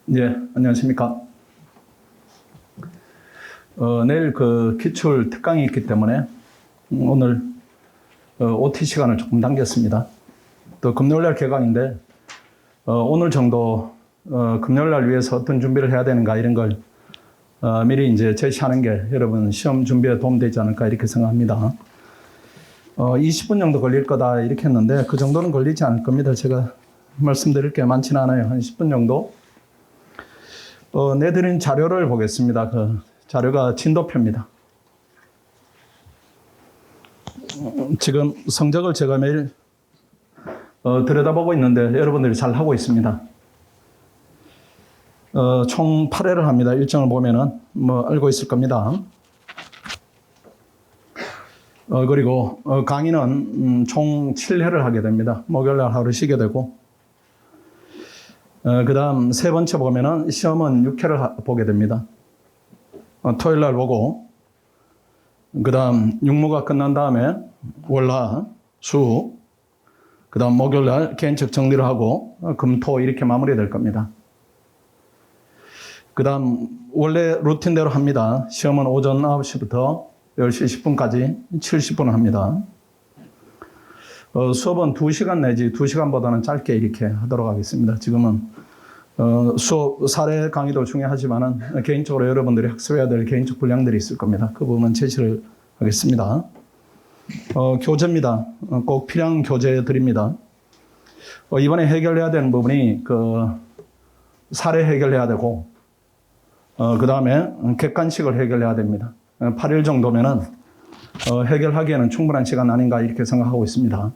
네, 안녕하십니까. 내일 기출 특강이 있기 때문에 오늘 OT 시간을 조금 당겼습니다. 또 금요일날 개강인데 오늘 정도 금요일날 위해서 어떤 준비를 해야 되는가 이런 걸 미리 이제 제시하는 게 여러분 시험 준비에 도움되지 않을까 이렇게 생각합니다. 20분 정도 걸릴 거다 이렇게 했는데 그 정도는 걸리지 않을 겁니다. 제가 말씀드릴 게 많지는 않아요. 한 10분 정도. 내드린 자료를 보겠습니다. 그 자료가 진도표입니다. 지금 성적을 제가 매일 들여다보고 있는데 여러분들이 잘 하고 있습니다. 총 8회를 합니다. 일정을 보면은 알고 있을 겁니다. 그리고 강의는 총 7회를 하게 됩니다. 목요일날 하루 쉬게 되고 그 다음 세 번째 보면은 시험은 6회를 보게 됩니다. 토요일날 보고 그 다음 육모가 끝난 다음에 월화, 수, 그 다음 목요일날 개인적 정리를 하고 금, 토 이렇게 마무리될 겁니다. 그 다음 원래 루틴대로 합니다. 시험은 오전 9시부터 10시 10분까지 70분 합니다. 수업은 2시간 내지 2시간보다는 짧게 이렇게 하도록 하겠습니다. 지금은 수업 사례 강의도 중요하지만은 개인적으로 여러분들이 학습해야 될 개인적 분량들이 있을 겁니다. 그 부분은 제시를 하겠습니다. 교재입니다. 꼭 필요한 교재 드립니다. 이번에 해결해야 되는 부분이 사례 해결해야 되고 그 다음에 객관식을 해결해야 됩니다. 8일 정도면은 해결하기에는 충분한 시간 아닌가 이렇게 생각하고 있습니다.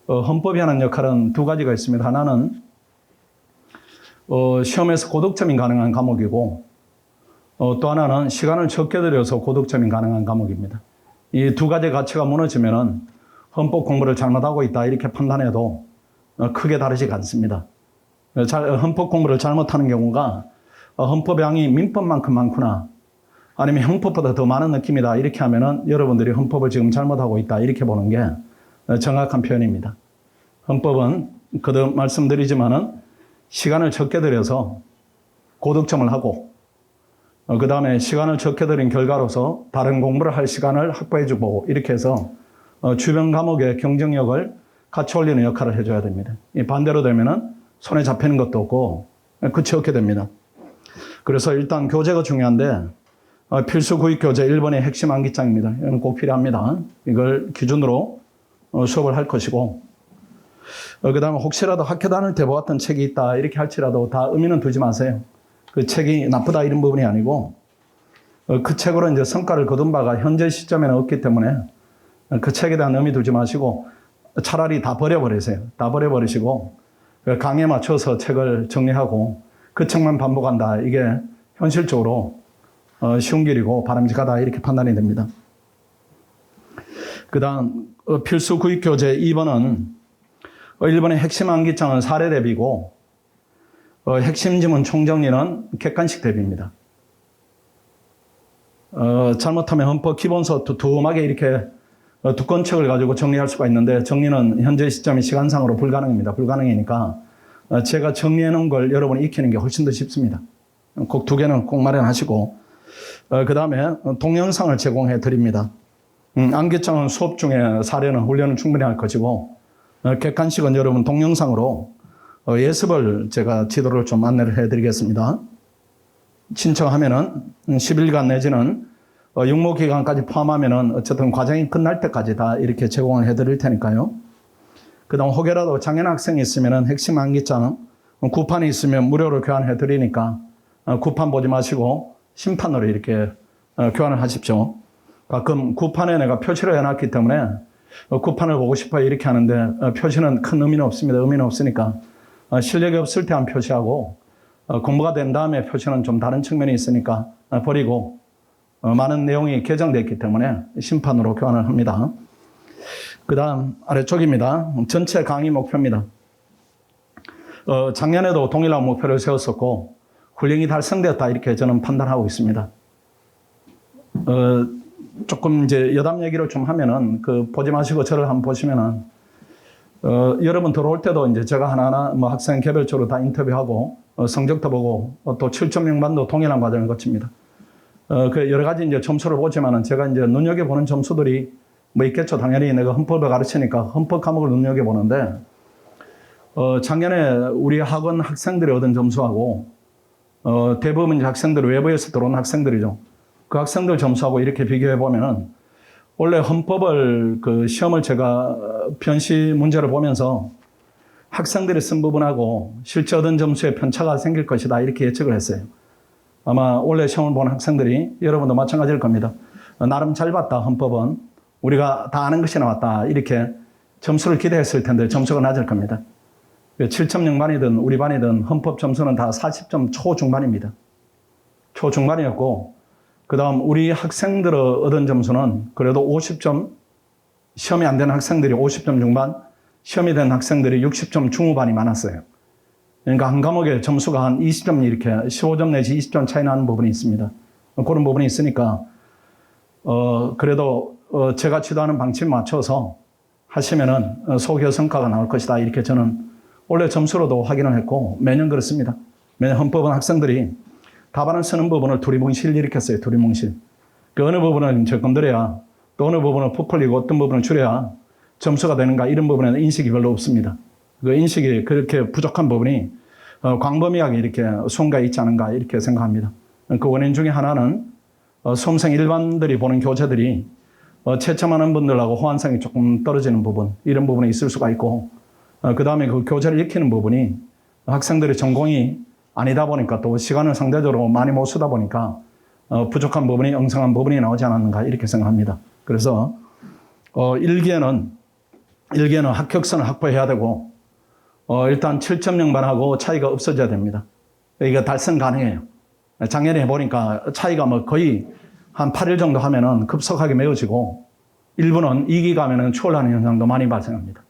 헌법이 하는 역할은 두 가지가 있습니다. 하나는 시험에서 고득점이 가능한 과목이고 또 하나는 시간을 적게 들여서 고득점이 가능한 과목입니다. 이 두 가지 가치가 무너지면은 헌법 공부를 잘못하고 있다 이렇게 판단해도 크게 다르지가 않습니다. 헌법 공부를 잘못하는 경우가 헌법량이 민법만큼 많구나 아니면 형법보다 더 많은 느낌이다 이렇게 하면은 여러분들이 헌법을 지금 잘못하고 있다 이렇게 보는 게 정확한 표현입니다. 헌법은 거듭 말씀드리지만은 시간을 적게 들여서 고득점을 하고 그 다음에 시간을 적게 들인 결과로서 다른 공부를 할 시간을 확보해주고 이렇게 해서 주변 과목의 경쟁력을 같이 올리는 역할을 해줘야 됩니다. 반대로 되면은 손에 잡히는 것도 없고 끝이 없게 됩니다. 그래서 일단 교재가 중요한데 필수 구입 교재 1번의 핵심 암기장입니다. 이건 꼭 필요합니다. 이걸 기준으로 수업을 할 것이고 그 다음에 혹시라도 학교 다닐 때 보았던 책이 있다 이렇게 할지라도 다 의미는 두지 마세요. 그 책이 나쁘다 이런 부분이 아니고 그 책으로 이제 성과를 거둔 바가 현재 시점에는 없기 때문에 그 책에 대한 의미 두지 마시고 차라리 다 버려버리세요. 다 버려버리시고 강의에 맞춰서 책을 정리하고 그 책만 반복한다. 이게 현실적으로 쉬운 길이고 바람직하다 이렇게 판단이 됩니다. 그 다음 필수 구입 교재 2번은 1번의 핵심 암기장은 사례 대비고 핵심 지문 총정리는 객관식 대비입니다. 잘못하면 헌법 기본서 두툼하게 이렇게 두꺼운 책을 가지고 정리할 수가 있는데 정리는 현재 시점이 시간상으로 불가능입니다. 불가능이니까 제가 정리해 놓은 걸 여러분이 익히는 게 훨씬 더 쉽습니다. 꼭 두 개는 꼭 마련하시고 그 다음에 동영상을 제공해 드립니다. 암기장은 수업 중에 사례는 훈련은 충분히 할 것이고 객관식은 여러분 동영상으로 예습을 제가 지도를 좀 안내를 해드리겠습니다. 신청하면은 10일간 내지는 육모 기간까지 포함하면은 어쨌든 과정이 끝날 때까지 다 이렇게 제공을 해드릴 테니까요. 그 다음 혹여라도 장애인 학생이 있으면은 핵심 암기장 구판이 있으면 무료로 교환해 드리니까 구판 보지 마시고 심판으로 이렇게 교환을 하십시오. 가끔 구판에 내가 표시를 해놨기 때문에 구판을 보고 싶어요 이렇게 하는데 표시는 큰 의미는 없습니다. 의미는 없으니까 실력이 없을 때 한 표시하고 공부가 된 다음에 표시는 좀 다른 측면이 있으니까 버리고 많은 내용이 개정되어 있기 때문에 심판으로 교환을 합니다. 그 다음 아래쪽입니다. 전체 강의 목표입니다. 작년에도 동일한 목표를 세웠었고 훈련이 달성되었다 이렇게 저는 판단하고 있습니다. 조금 이제 여담 얘기를 좀 하면은 보지 마시고 저를 한번 보시면은 여러분 들어올 때도 이제 제가 하나하나 학생 개별적으로 다 인터뷰하고 성적도 보고 또 7점 명반도 동일한 과정을 거칩니다. 그 여러 가지 이제 점수를 보지만은 제가 이제 눈여겨보는 점수들이 뭐 있겠죠. 당연히 내가 헌법을 가르치니까 헌법 과목을 눈여겨보는데, 작년에 우리 학원 학생들이 얻은 점수하고, 대부분 이제 학생들 외부에서 들어온 학생들이죠. 그 학생들 점수하고 이렇게 비교해보면은, 원래 헌법을 그 시험을 제가 변시 문제를 보면서 학생들이 쓴 부분하고 실제 얻은 점수에 편차가 생길 것이다 이렇게 예측을 했어요. 아마 원래 시험을 본 학생들이 여러분도 마찬가지일 겁니다. 나름 잘 봤다 헌법은 우리가 다 아는 것이 나왔다 이렇게 점수를 기대했을 텐데 점수가 낮을 겁니다. 7점 영반이든 우리 반이든 헌법 점수는 다 40점 초중반입니다. 초중반이었고 그 다음 우리 학생들 얻은 점수는 그래도 50점, 시험이 안 되는 학생들이 50점 중반, 시험이 된 학생들이 60점 중후반이 많았어요. 그러니까 한 과목에 점수가 한 20점 이렇게 15점 내지 20점 차이 나는 부분이 있습니다. 그런 부분이 있으니까 그래도 제가 지도하는 방침에 맞춰서 하시면은 소교 성과가 나올 것이다 이렇게 저는 원래 점수로도 확인을 했고 매년 그렇습니다. 매년 헌법은 학생들이 답안을 쓰는 부분을 두리뭉실 이렇게 써요. 두리뭉실. 그 어느 부분을 접근드려야 또 어느 부분을 부풀리고 어떤 부분을 줄여야 점수가 되는가 이런 부분에는 인식이 별로 없습니다. 그 인식이 그렇게 부족한 부분이 광범위하게 이렇게 손가에 있지 않은가 이렇게 생각합니다. 그 원인 중에 하나는 수험생 일반들이 보는 교재들이 채점하는 분들하고 호환성이 조금 떨어지는 부분 이런 부분이 있을 수가 있고 그 다음에 그 교재를 익히는 부분이 학생들의 전공이 아니다 보니까 또 시간을 상대적으로 많이 못 쓰다 보니까 부족한 부분이 엉성한 부분이 나오지 않았는가 이렇게 생각합니다. 그래서 일기에는 합격선을 확보해야 되고 일단 7점 영반하고 차이가 없어져야 됩니다. 이게 달성 가능해요. 작년에 해보니까 차이가 뭐 거의 한 8일 정도 하면은 급속하게 메워지고 일부는 2기 가면은 추월하는 현상도 많이 발생합니다.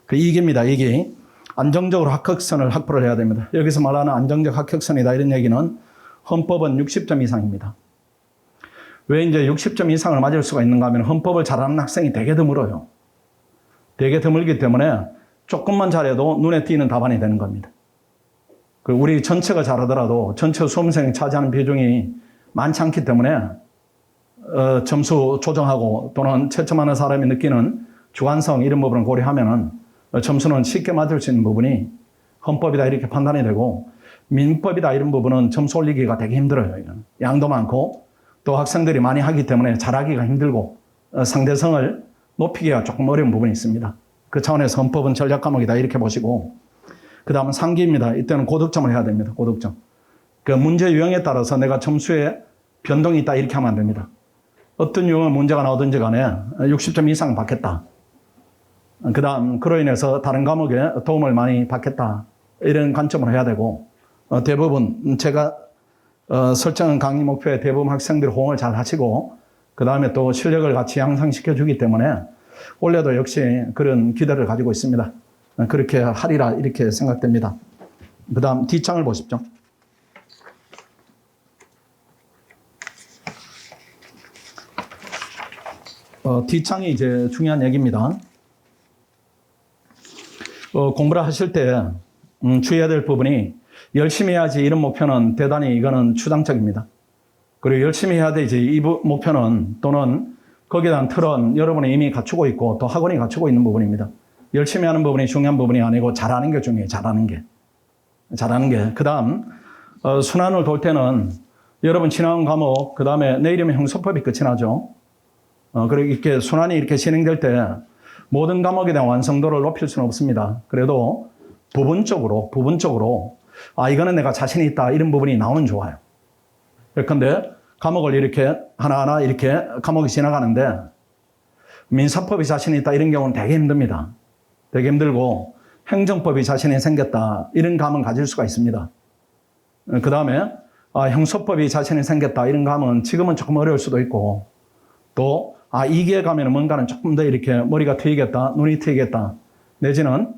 그 2기입니다. 2기. 안정적으로 합격선을 확보를 해야 됩니다. 여기서 말하는 안정적 합격선이다 이런 얘기는 헌법은 60점 이상입니다. 왜 이제 60점 이상을 맞을 수가 있는가 하면 헌법을 잘하는 학생이 되게 드물어요. 되게 드물기 때문에 조금만 잘해도 눈에 띄는 답안이 되는 겁니다. 우리 전체가 잘하더라도 전체 수험생이 차지하는 비중이 많지 않기 때문에 점수 조정하고 또는 채점하는 사람이 느끼는 주관성 이런 부분을 고려하면은 점수는 쉽게 맞을 수 있는 부분이 헌법이다 이렇게 판단이 되고 민법이다 이런 부분은 점수 올리기가 되게 힘들어요. 이건. 양도 많고 또 학생들이 많이 하기 때문에 잘하기가 힘들고 상대성을 높이기가 조금 어려운 부분이 있습니다. 그 차원에서 헌법은 전략 과목이다 이렇게 보시고 그 다음은 상기입니다. 이때는 고득점을 해야 됩니다. 고득점. 그 문제 유형에 따라서 내가 점수에 변동이 있다 이렇게 하면 안 됩니다. 어떤 유형의 문제가 나오든지 간에 60점 이상 받겠다. 그 다음 그로 인해서 다른 과목에 도움을 많이 받겠다. 이런 관점을 해야 되고 대부분 제가 설정한 강의 목표에 대부분 학생들이 호응을 잘 하시고 그 다음에 또 실력을 같이 향상시켜 주기 때문에 올해도 역시 그런 기대를 가지고 있습니다. 그렇게 하리라 이렇게 생각됩니다. 그 다음 뒷장을 보십시오. 뒷장이 이제 중요한 얘기입니다. 공부를 하실 때 주의해야 될 부분이 열심히 해야지 이런 목표는 대단히 이거는 추상적입니다. 그리고 열심히 해야 되지 이 목표는 또는 거기에 대한 틀은 여러분이 이미 갖추고 있고 또 학원이 갖추고 있는 부분입니다. 열심히 하는 부분이 중요한 부분이 아니고 잘하는 게 중요해요. 잘하는 게. 그 다음 순환을 돌 때는 여러분 지나온 과목 그 다음에 내일이면 형소법이 끝이 나죠. 그리고 이렇게 순환이 이렇게 진행될 때 모든 과목에 대한 완성도를 높일 수는 없습니다. 그래도 부분적으로 이거는 내가 자신이 있다 이런 부분이 나오면 좋아요. 그런데 과목을 이렇게 하나하나 이렇게 과목이 지나가는데 민사법이 자신이 있다 이런 경우는 되게 힘듭니다. 되게 힘들고 행정법이 자신이 생겼다 이런 감은 가질 수가 있습니다. 그 다음에 형소법이 자신이 생겼다 이런 감은 지금은 조금 어려울 수도 있고 또 이기에 가면 뭔가는 조금 더 이렇게 머리가 트이겠다 눈이 트이겠다 내지는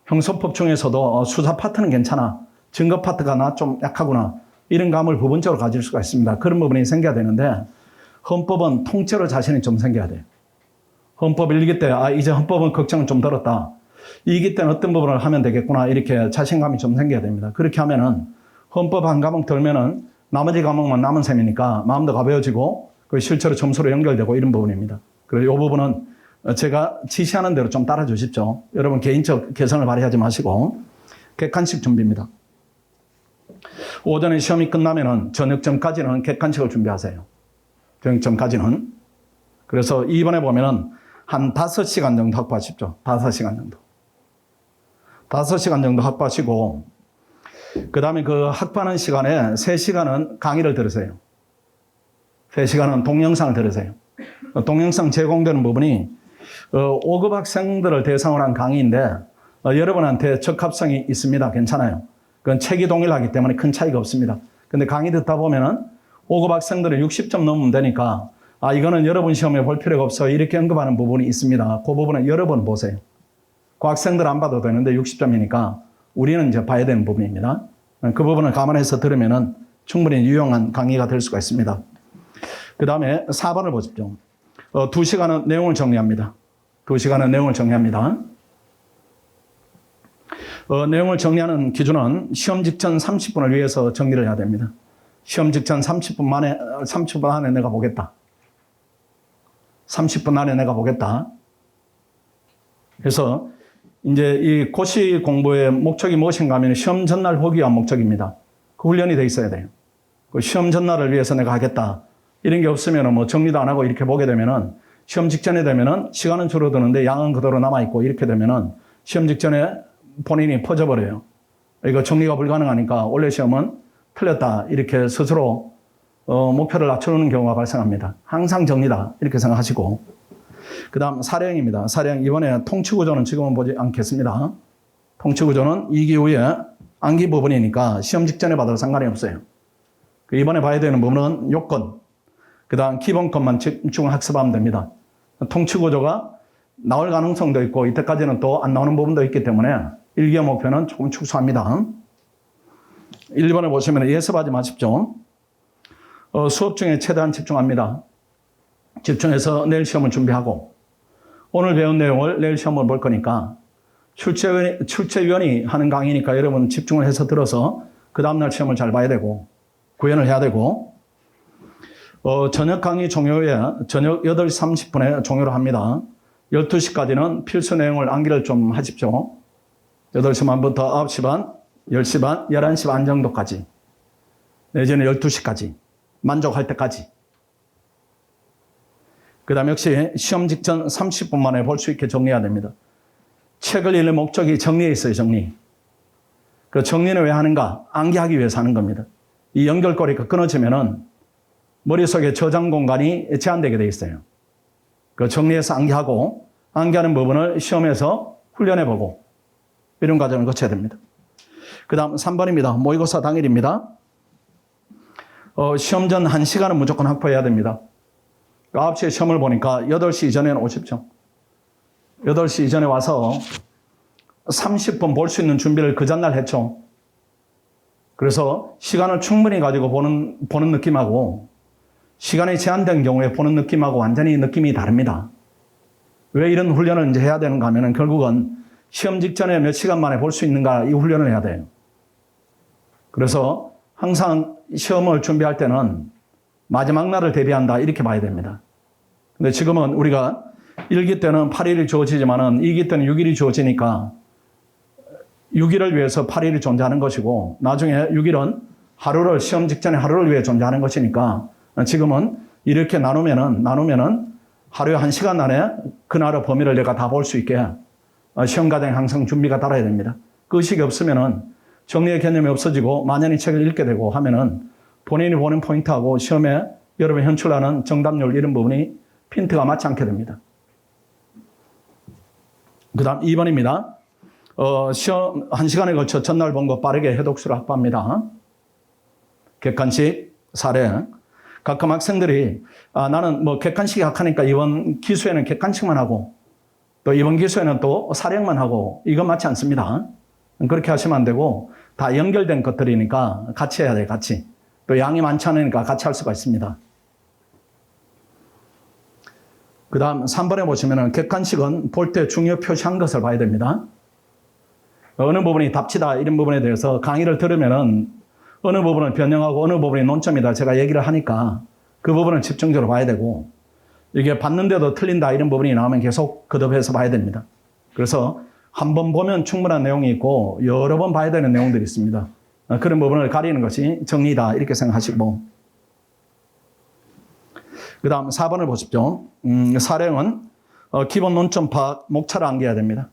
형소법 중에서도 수사 파트는 괜찮아 증거 파트가 나 좀 약하구나 이런 감을 부분적으로 가질 수가 있습니다. 그런 부분이 생겨야 되는데 헌법은 통째로 자신이 좀 생겨야 돼요. 헌법 읽을 때 이제 헌법은 걱정은 좀 덜었다. 이기 때는 어떤 부분을 하면 되겠구나 이렇게 자신감이 좀 생겨야 됩니다. 그렇게 하면은 헌법 한 과목 들면은 나머지 과목만 남은 셈이니까 마음도 가벼워지고 그 실제로 점수로 연결되고 이런 부분입니다. 그리고 이 부분은 제가 지시하는 대로 좀 따라 주십시오. 여러분 개인적 개성을 발휘하지 마시고 객관식 준비입니다. 오전에 시험이 끝나면은 저녁점까지는 객관식을 준비하세요. 저녁점까지는. 그래서 이번에 보면은 한 5시간 정도 확보하십시오. 5시간 정도. 5시간 정도 확보하시고, 그 다음에 그 확보하는 시간에 3시간은 강의를 들으세요. 3시간은 동영상을 들으세요. 동영상 제공되는 부분이 5급 학생들을 대상으로 한 강의인데 여러분한테 적합성이 있습니다. 괜찮아요. 그건 책이 동일하기 때문에 큰 차이가 없습니다. 근데 강의 듣다 보면은 5급 학생들은 60점 넘으면 되니까 이거는 여러분 시험에 볼 필요가 없어 이렇게 언급하는 부분이 있습니다. 그 부분은 여러 번 보세요. 그 학생들 안 봐도 되는데 60점이니까 우리는 이제 봐야 되는 부분입니다. 그 부분을 감안해서 들으면은 충분히 유용한 강의가 될 수가 있습니다. 그 다음에 4번을 보십시오. 2시간은 내용을 정리합니다. 2시간은 내용을 정리합니다. 내용을 정리하는 기준은 시험 직전 30분을 위해서 정리를 해야 됩니다. 시험 직전 30분 안에 내가 보겠다. 30분 안에 내가 보겠다. 그래서 이제 이 고시 공부의 목적이 무엇인가 하면 시험 전날 보기 위한 목적입니다. 그 훈련이 돼 있어야 돼요. 그 시험 전날을 위해서 내가 하겠다. 이런 게 없으면 뭐 정리도 안 하고 이렇게 보게 되면은 시험 직전에 되면은 시간은 줄어드는데 양은 그대로 남아있고 이렇게 되면은 시험 직전에 본인이 퍼져버려요. 이거 정리가 불가능하니까 원래 시험은 틀렸다. 이렇게 스스로 목표를 낮춰놓는 경우가 발생합니다. 항상 정리다. 이렇게 생각하시고. 그 다음 사례형입니다. 사례형 이번에 통치구조는 지금은 보지 않겠습니다. 통치구조는 2기 후에 암기 부분이니까 시험 직전에 봐도 상관이 없어요. 이번에 봐야 되는 부분은 요건, 그 다음 기본것만 집중 학습하면 됩니다. 통치구조가 나올 가능성도 있고 이때까지는 또 안 나오는 부분도 있기 때문에 1기의 목표는 조금 축소합니다. 1번을 보시면 예습하지 마십시오. 수업 중에 최대한 집중합니다. 집중해서 내일 시험을 준비하고 오늘 배운 내용을 내일 시험을 볼 거니까 출제위원이 하는 강의니까 여러분 집중을 해서 들어서 그 다음날 시험을 잘 봐야 되고 구현을 해야 되고 저녁 강의 종료 후에 저녁 8시 30분에 종료를 합니다. 12시까지는 필수 내용을 암기를 좀 하십시오. 8시 반부터 9시 반, 10시 반, 11시 반 정도까지 내지는 12시까지 만족할 때까지. 그 다음 역시 시험 직전 30분 만에 볼 수 있게 정리해야 됩니다. 책을 읽는 목적이 정리에 있어요. 정리. 그 정리는 왜 하는가? 암기하기 위해서 하는 겁니다. 이 연결고리가 끊어지면은 머릿속에 저장 공간이 제한되게 돼 있어요. 그 정리해서 암기하고 암기하는 부분을 시험에서 훈련해보고 이런 과정을 거쳐야 됩니다. 그 다음 3번입니다. 모의고사 당일입니다. 시험 전 1시간은 무조건 확보해야 됩니다. 9시에 시험을 보니까 8시 이전에는 오십시오. 8시 이전에 와서 30분 볼 수 있는 준비를 그 전날 했죠. 그래서 시간을 충분히 가지고 보는 느낌하고 시간이 제한된 경우에 보는 느낌하고 완전히 느낌이 다릅니다. 왜 이런 훈련을 이제 해야 되는가 하면은 결국은 시험 직전에 몇 시간 만에 볼 수 있는가 이 훈련을 해야 돼요. 그래서 항상 시험을 준비할 때는 마지막 날을 대비한다 이렇게 봐야 됩니다. 근데 지금은 우리가 1기 때는 8일이 주어지지만은 2기 때는 6일이 주어지니까 6일을 위해서 8일이 존재하는 것이고 나중에 6일은 하루를 시험 직전에 하루를 위해 존재하는 것이니까 지금은 이렇게 나누면은 하루에 1시간 안에 그날의 범위를 내가 다 볼 수 있게 시험 과정에 항상 준비가 따라야 됩니다. 그 의식이 없으면은 정리의 개념이 없어지고 만연히 책을 읽게 되고 하면은 본인이 보는 포인트하고 시험에 여러분이 현출하는 정답률 이런 부분이 핀트가 맞지 않게 됩니다. 그 다음 2번입니다. 시험 1시간에 걸쳐 전날 본 거 빠르게 해독수를 확보합니다. 객관식, 사례. 가끔 학생들이 나는 뭐 객관식이 약하니까 이번 기수에는 객관식만 하고 또 이번 기수에는 또 사례만 하고 이건 맞지 않습니다. 그렇게 하시면 안 되고 다 연결된 것들이니까 같이 해야 돼요. 같이. 또 양이 많지 않으니까 같이 할 수가 있습니다. 그 다음 3번에 보시면은 객관식은 볼 때 중요 표시한 것을 봐야 됩니다. 어느 부분이 답치다 이런 부분에 대해서 강의를 들으면은 어느 부분을 변형하고 어느 부분이 논점이다 제가 얘기를 하니까 그 부분을 집중적으로 봐야 되고 이게 봤는데도 틀린다 이런 부분이 나오면 계속 거듭해서 봐야 됩니다. 그래서 한 번 보면 충분한 내용이 있고 여러 번 봐야 되는 내용들이 있습니다. 그런 부분을 가리는 것이 정리다 이렇게 생각하시고 그 다음 4번을 보십시오. 사령은 기본 논점 파악, 목차를 암기해야 됩니다.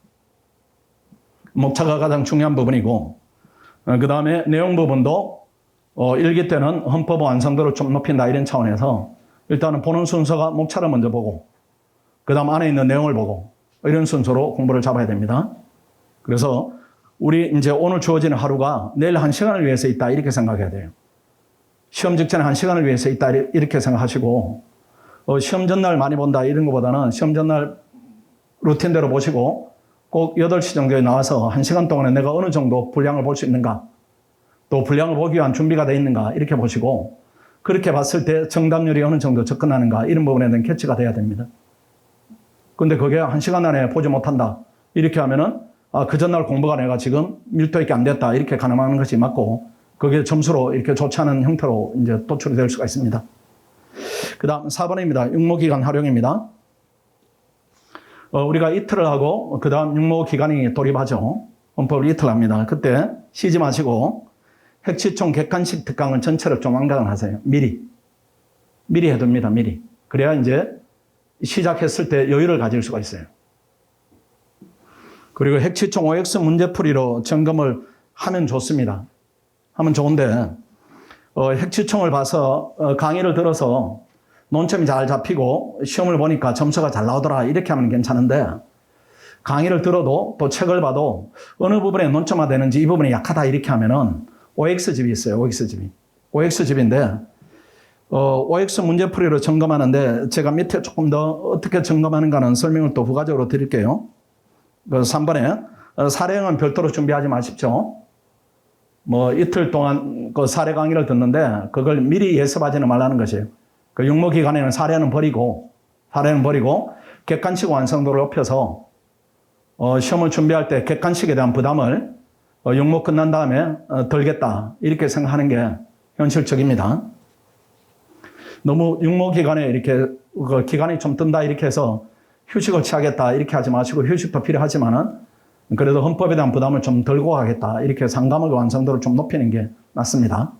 목차가 가장 중요한 부분이고 그 다음에 내용 부분도 일기 때는 헌법 완성도를 좀 높인다 이런 차원에서 일단은 보는 순서가 목차를 먼저 보고 그 다음 안에 있는 내용을 보고 이런 순서로 공부를 잡아야 됩니다. 그래서 우리 이제 오늘 주어지는 하루가 내일 1시간을 위해서 있다 이렇게 생각해야 돼요. 시험 직전에 1시간을 위해서 있다 이렇게 생각하시고 시험 전날 많이 본다 이런 것보다는 시험 전날 루틴대로 보시고 꼭 8시 정도에 나와서 1시간 동안에 내가 어느 정도 분량을 볼 수 있는가 또 분량을 보기 위한 준비가 되어 있는가 이렇게 보시고 그렇게 봤을 때 정답률이 어느 정도 접근하는가 이런 부분에 대한 캐치가 돼야 됩니다. 근데 그게 1시간 안에 보지 못한다 이렇게 하면은 그 전날 공부가 내가 지금 밀도 있게 안 됐다 이렇게 가늠하는 것이 맞고 그게 점수로 이렇게 좋지 않은 형태로 이제 도출이 될 수가 있습니다. 그 다음 4번입니다. 육모기간 활용입니다. 우리가 이틀을 하고 그 다음 육모기간이 돌입하죠. 헌법을 이틀 합니다. 그때 쉬지 마시고 핵시총 객관식 특강은 전체를 좀 완강을 하세요. 미리 해둡니다. 미리. 그래야 이제 시작했을 때 여유를 가질 수가 있어요. 그리고 핵시총 OX 문제풀이로 점검을 하면 좋습니다. 하면 좋은데 핵시총을 봐서 강의를 들어서 논점이 잘 잡히고 시험을 보니까 점수가 잘 나오더라 이렇게 하면 괜찮은데 강의를 들어도 또 책을 봐도 어느 부분에 논점화 되는지 이 부분이 약하다 이렇게 하면은 OX집이 있어요. OX집인데 OX 문제풀이로 점검하는데 제가 밑에 조금 더 어떻게 점검하는가는 설명을 또 부가적으로 드릴게요. 3번에 사례형은 별도로 준비하지 마십시오. 이틀 동안 그 사례 강의를 듣는데 그걸 미리 예습하지는 말라는 것이에요. 그 육모기간에는 사례는 버리고 객관식 완성도를 높여서 시험을 준비할 때 객관식에 대한 부담을 육모 끝난 다음에 덜겠다 이렇게 생각하는 게 현실적입니다. 너무 육모기간에 이렇게 그 기간이 좀 뜬다 이렇게 해서 휴식을 취하겠다 이렇게 하지 마시고 휴식도 필요하지만은 그래도 헌법에 대한 부담을 좀 덜고 가겠다 이렇게 상감의 완성도를 좀 높이는 게 낫습니다.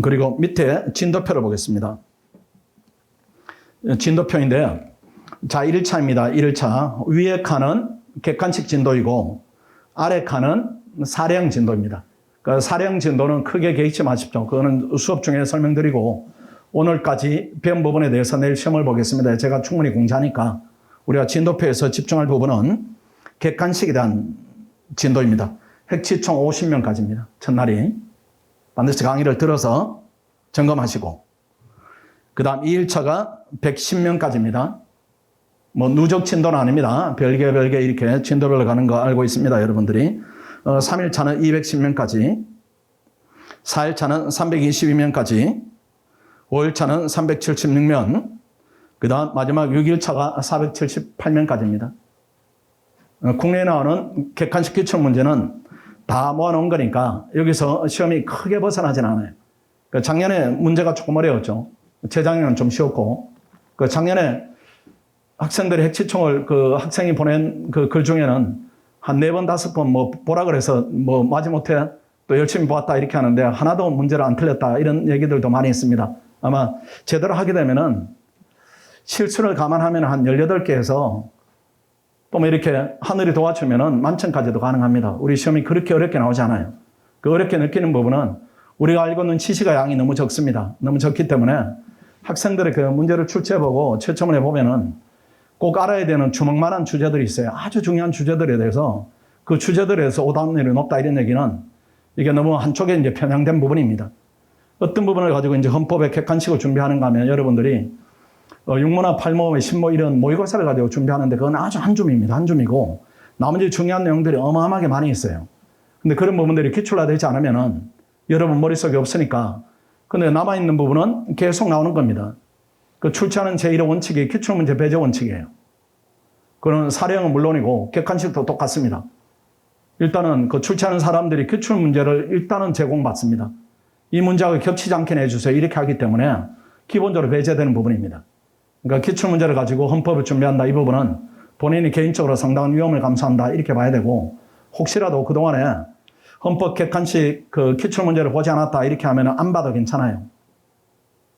그리고 밑에 진도표를 보겠습니다. 진도표인데 자 1일차입니다. 1일차 위에 칸은 객관식 진도이고 아래 칸은 사례형 진도입니다. 그 사례형 진도는 크게 개의치 마십시오. 그거는 수업 중에 설명드리고 오늘까지 배운 부분에 대해서 내일 시험을 보겠습니다. 제가 충분히 공지하니까 우리가 진도표에서 집중할 부분은 객관식에 대한 진도입니다. 핵시총 50명까지입니다. 첫날이. 반드시 강의를 들어서 점검하시고 그 다음 2일차가 110명까지입니다. 누적 진도는 아닙니다. 별개 이렇게 진도별로 가는 거 알고 있습니다. 여러분들이. 3일차는 210명까지 4일차는 322명까지 5일차는 376명 그 다음 마지막 6일차가 478명까지입니다. 국내에 나오는 객관식 기출 문제는 다 모아놓은 거니까 여기서 시험이 크게 벗어나진 않아요. 작년에 문제가 조금 어려웠죠. 재작년은 좀 쉬웠고 작년에 학생들이 핵시총을 학생이 보낸 그 글 중에는 한 4번, 5번 보라 그래서 마지못해 또 열심히 보았다 이렇게 하는데 하나도 문제를 안 틀렸다 이런 얘기들도 많이 있습니다. 아마 제대로 하게 되면은 실수를 감안하면 한 18개에서 또 이렇게 하늘이 도와주면은 만점까지도 가능합니다. 우리 시험이 그렇게 어렵게 나오지 않아요. 그 어렵게 느끼는 부분은 우리가 알고 있는 지시가 양이 너무 적습니다. 너무 적기 때문에 학생들의 그 문제를 출제해보고 채점을 해보면은 꼭 알아야 되는 주먹만한 주제들이 있어요. 아주 중요한 주제들에 대해서 그 주제들에 대해서 오답률이 높다 이런 얘기는 이게 너무 한쪽에 이제 편향된 부분입니다. 어떤 부분을 가지고 이제 헌법의 객관식을 준비하는가 하면 여러분들이 육모나 팔모, 신모 이런 모의고사를 가지고 준비하는데 그건 아주 한 줌입니다. 한 줌이고 나머지 중요한 내용들이 어마어마하게 많이 있어요. 근데 그런 부분들이 기출화되지 않으면은 여러분 머릿속에 없으니까 근데 남아있는 부분은 계속 나오는 겁니다. 그 출제하는 제1의 원칙이 기출문제 배제 원칙이에요. 그런 사례형은 물론이고 객관식도 똑같습니다. 일단은 그 출제하는 사람들이 기출 문제를 일단은 제공받습니다. 이 문제가 겹치지 않게 내주세요. 이렇게 하기 때문에 기본적으로 배제되는 부분입니다. 그러니까 기출 문제를 가지고 헌법을 준비한다. 이 부분은 본인이 개인적으로 상당한 위험을 감수한다. 이렇게 봐야 되고, 혹시라도 그동안에 헌법 객관식 그 기출 문제를 보지 않았다. 이렇게 하면 안 봐도 괜찮아요.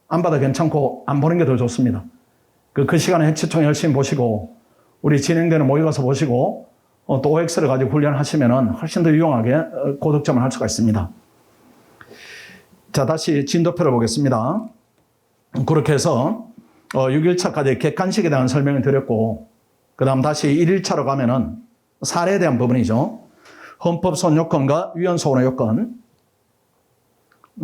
안 봐도 괜찮고 안 보는 게 더 좋습니다. 그 시간에 해치총 열심히 보시고 우리 진행되는 모의 가서 보시고 또 OX를 가지고 훈련하시면 훨씬 더 유용하게 고득점을 할 수가 있습니다. 자, 다시 진도표를 보겠습니다. 그렇게 해서 6일차까지 객관식에 대한 설명을 드렸고, 그 다음 다시 1일차로 가면은 사례에 대한 부분이죠. 헌법소원 요건과 위헌소원의 요건.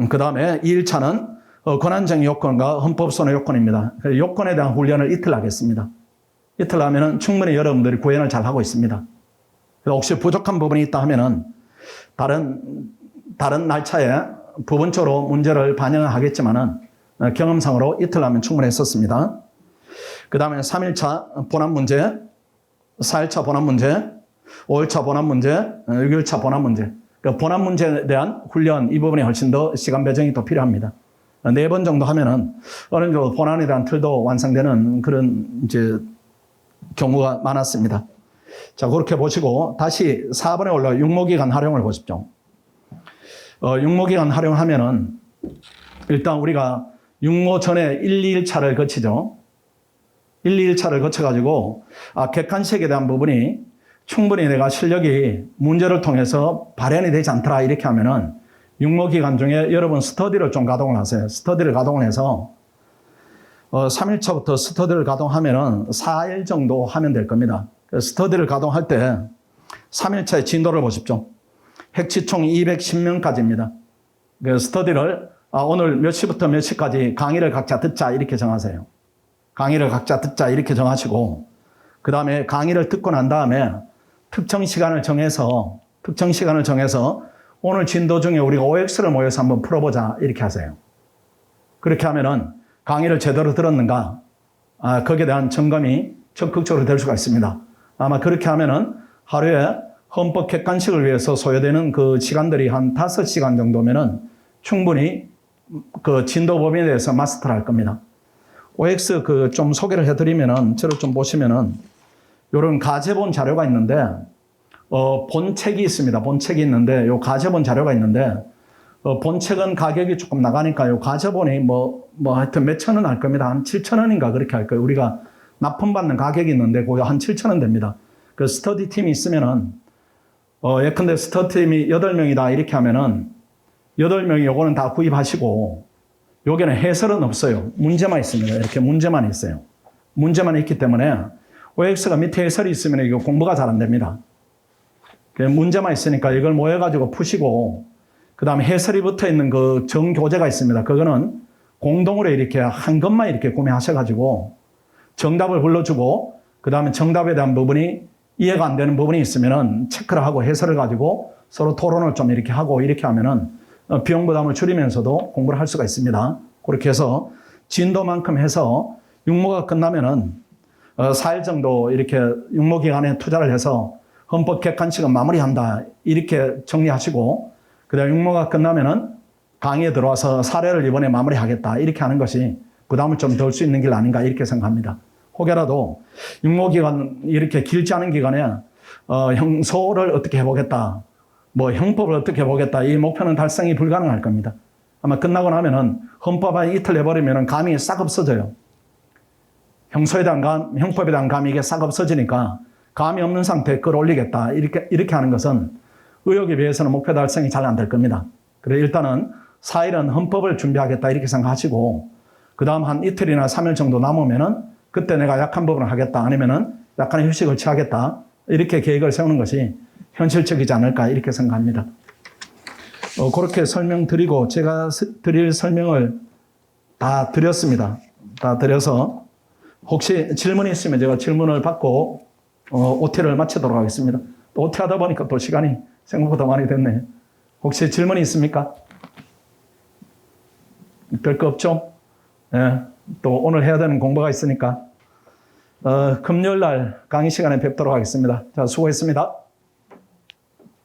그 다음에 2일차는 권한쟁의 요건과 헌법소원의 요건입니다. 요건에 대한 훈련을 이틀 하겠습니다. 이틀 하면은 충분히 여러분들이 구현을 잘 하고 있습니다. 혹시 부족한 부분이 있다 하면은 다른 날짜에 부분적으로 문제를 반영을 하겠지만은 경험상으로 이틀 하면 충분했었습니다. 그 다음에 3일차 본안 문제, 4일차 본안 문제, 5일차 본안 문제, 6일차 본안 문제. 그 본안 문제에 대한 훈련, 이 부분이 훨씬 더 시간 배정이 더 필요합니다. 4번 정도 하면은 어느 정도 본안에 대한 틀도 완성되는 그런 이제 경우가 많았습니다. 자, 그렇게 보시고 다시 4번에 올라 육모기간 활용을 보십시오. 육모기간 활용하면은 일단 우리가 육모 전에 1, 2일차를 거치죠. 1, 2일차를 거쳐가지고 객관식에 대한 부분이 충분히 내가 실력이 문제를 통해서 발현이 되지 않더라 이렇게 하면은 육모기간 중에 여러분 스터디를 좀 가동을 하세요. 스터디를 가동을 해서 3일차부터 스터디를 가동하면은 4일 정도 하면 될 겁니다. 스터디를 가동할 때 3일차의 진도를 보십시오. 핵치 총 210명까지입니다. 그 스터디를 오늘 몇 시부터 몇 시까지 강의를 각자 듣자 이렇게 정하세요. 강의를 각자 듣자 이렇게 정하시고, 그 다음에 강의를 듣고 난 다음에 특정 시간을 정해서 오늘 진도 중에 우리가 OX를 모여서 한번 풀어보자 이렇게 하세요. 그렇게 하면은 강의를 제대로 들었는가 거기에 대한 점검이 적극적으로 될 수가 있습니다. 아마 그렇게 하면은 하루에 헌법 객관식을 위해서 소요되는 그 시간들이 한 5시간 정도면은 충분히 그 진도 범위에 대해서 마스터를 할 겁니다. OX 그 좀 소개를 해드리면은 저를 좀 보시면은 이런 가제본 자료가 있는데 본책이 있습니다. 본책이 있는데 요 가제본 자료가 있는데 본책은 가격이 조금 나가니까 요 가제본이 뭐 하여튼 몇 천 원 할 겁니다. 한 7천 원인가 그렇게 할 거예요. 우리가 납품받는 가격이 있는데 그거 한 7천 원 됩니다. 그 스터디 팀이 있으면은 예컨대 스터디 팀이 8명이다 이렇게 하면은 8명이 요거는 다 구입하시고, 여기는 해설은 없어요. 문제만 있습니다. 이렇게 문제만 있어요. 문제만 있기 때문에 OX가 밑에 해설이 있으면 이거 공부가 잘 안 됩니다. 문제만 있으니까 이걸 모여가지고 푸시고, 그 다음에 해설이 붙어 있는 그 정교재가 있습니다. 그거는 공동으로 이렇게 한 것만 이렇게 구매하셔가지고 정답을 불러주고, 그 다음에 정답에 대한 부분이 이해가 안 되는 부분이 있으면은 체크를 하고 해설을 가지고 서로 토론을 좀 이렇게 하고 이렇게 하면은 비용 부담을 줄이면서도 공부를 할 수가 있습니다. 그렇게 해서 진도만큼 해서 육모가 끝나면은 4일 정도 이렇게 육모 기간에 투자를 해서 헌법 객관식은 마무리한다 이렇게 정리하시고, 그다음 육모가 끝나면은 강의에 들어와서 사례를 이번에 마무리하겠다 이렇게 하는 것이 부담을 좀 덜 수 있는 길 아닌가 이렇게 생각합니다. 혹여라도 육모 기간 이렇게 길지 않은 기간에 형소를 어떻게 해보겠다, 뭐 형법을 어떻게 해보겠다, 이 목표는 달성이 불가능할 겁니다. 아마 끝나고 나면은 헌법에 이틀 해버리면은 감이 싹 없어져요. 형소에 대한 형법에 대한 감이 이게 싹 없어지니까 감이 없는 상태에 끌어올리겠다 이렇게 하는 것은 의욕에 비해서는 목표 달성이 잘 안 될 겁니다. 그래서 일단은 4일은 헌법을 준비하겠다 이렇게 생각하시고, 그 다음 한 이틀이나 3일 정도 남으면은 그때 내가 약한 부분을 하겠다, 아니면은 약간의 휴식을 취하겠다 이렇게 계획을 세우는 것이 현실적이지 않을까 이렇게 생각합니다. 그렇게 설명드리고 제가 드릴 설명을 다 드렸습니다. 다 드려서 혹시 질문이 있으면 제가 질문을 받고 OT를 마치도록 하겠습니다. 또 OT 하다 보니까 또 시간이 생각보다 많이 됐네요. 혹시 질문이 있습니까? 별거 없죠? 네, 또 오늘 해야 되는 공부가 있으니까 금요일 날 강의 시간에 뵙도록 하겠습니다. 자, 수고했습니다.